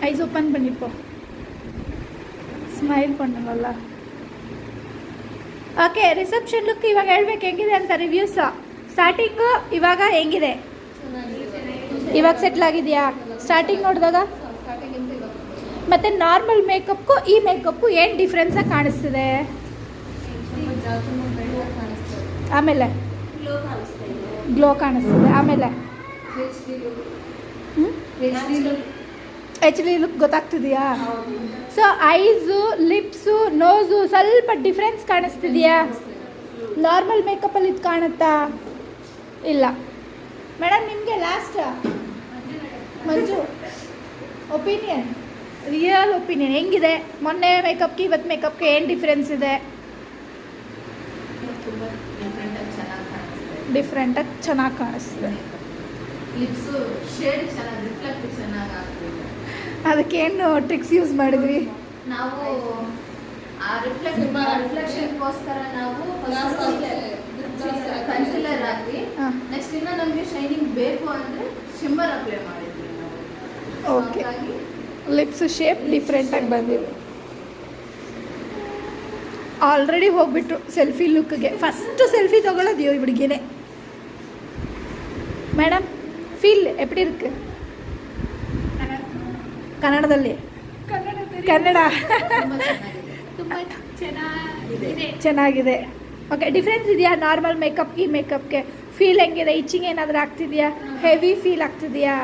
Ice open பண்ணிப்போ smile பண்ணலಲ್ಲ. Okay, reception look ಇವಾಗ ಹೇಳ್ಬೇಕು ಹೆಂಗಿದೆ ಅಂತ. ರಿವ್ಯೂಸ್ ಸ್ಟಾರ್ಟಿಂಗು ಇವಾಗ ಹೆಂಗಿದೆ? ಇವಾಗ ಸೆಟ್ಲ್ ಆಗಿದೆಯಾ? ಸ್ಟಾರ್ಟಿಂಗ್ ನೋಡಿದಾಗ ಮತ್ತು ನಾರ್ಮಲ್ ಮೇಕಪ್ಗೂ ಈ ಮೇಕಪ್ಪು ಏನು ಡಿಫ್ರೆನ್ಸಾಗಿ ಕಾಣಿಸ್ತಿದೆ? ಆಮೇಲೆ ಗ್ಲೋ ಕಾಣಿಸ್ತಿದೆ. ಆಮೇಲೆ ಎಚ್ ಡಿ ಲುಕ್ ಗೊತ್ತಾಗ್ತಿದೆಯಾ? ಸೊ ಐಸು, ಲಿಪ್ಸು, ನೋಸು ಸ್ವಲ್ಪ ಡಿಫ್ರೆನ್ಸ್ ಕಾಣಿಸ್ತಿದೆಯಾ? ನಾರ್ಮಲ್ ಮೇಕಪ್ಪಲ್ಲಿ ಇದು ಕಾಣುತ್ತಾ? ಇಲ್ಲ. ಮೇಡಮ್ ನಿಮಗೆ last Manju opinion, real opinion ಹೆಂಗಿದೆ? ಮೊನ್ನೆ ಮೇಕಪ್ಗೆ ಇವತ್ತು ಮೇಕಪ್ಗೆ ಏನು ಡಿಫ್ರೆನ್ಸ್ ಇದೆ? ಡಿಫ್ರೆಂಟಾಗಿ ಚೆನ್ನಾಗಿ ಕಾಣಿಸ್ತಿದೆ. ಲಿಪ್ಸು ಶೇಡ್ ಚೆನ್ನಾಗಿ ರಿಫ್ಲೆಕ್ಟ್ ಚೆನ್ನಾಗಿ ಆಗ್ತಿದೆ. ಅದಕ್ಕೇನು ಟ್ರಿಕ್ಸ್ ಯೂಸ್ ಮಾಡಿದ್ವಿ ನಾವು? ಆ ರಿಫ್ಲೆಕ್ಷನ್ಗೋಸ್ಕರ ನಾವು ಕನ್ಸಿಲರ್ ಹಾಕಿ, ನೆಕ್ಸ್ಟ್ ಇನ್ನು ನಮಗೆ ಶೈನಿಂಗ್ ಬೇಕು ಅಂದರೆ ಶಿಮ್ಮರ್ ಅಪ್ಲೈ ಮಾಡಿದ್ವಿ ನಾವು. ಓಕೆ, ಲಿಪ್ಸ್ ಶೇಪ್ ಡಿಫ್ರೆಂಟಾಗಿ ಬಂದಿದೆ. ಆಲ್ರೆಡಿ ಹೋಗ್ಬಿಟ್ರು ಸೆಲ್ಫಿ ಲುಕ್ಗೆ. ಫಸ್ಟು ಸೆಲ್ಫಿ ತೊಗೊಳ್ಳೋದು ಈ ಹುಡುಗಿನೇ. Madam feel ಎಪ್ಪಡಿ ಇருக்கு? ಕನ್ನಡದಲ್ಲಿ ಕನ್ನಡ ತುಂಬ ಚೆನ್ನಾಗಿದೆ. ಓಕೆ, ಡಿಫ್ರೆನ್ಸ್ ಇದೆಯಾ ನಾರ್ಮಲ್ ಮೇಕಪ್ ಈ ಮೇಕಪ್ಗೆ? ಫೀಲ್ ಹೆಂಗಿದೆ? ಇಚ್ಚಿಂಗ್ ಏನಾದರೂ ಆಗ್ತಿದೆಯಾ? Heavy feel ಆಗ್ತಿದೆಯಾ?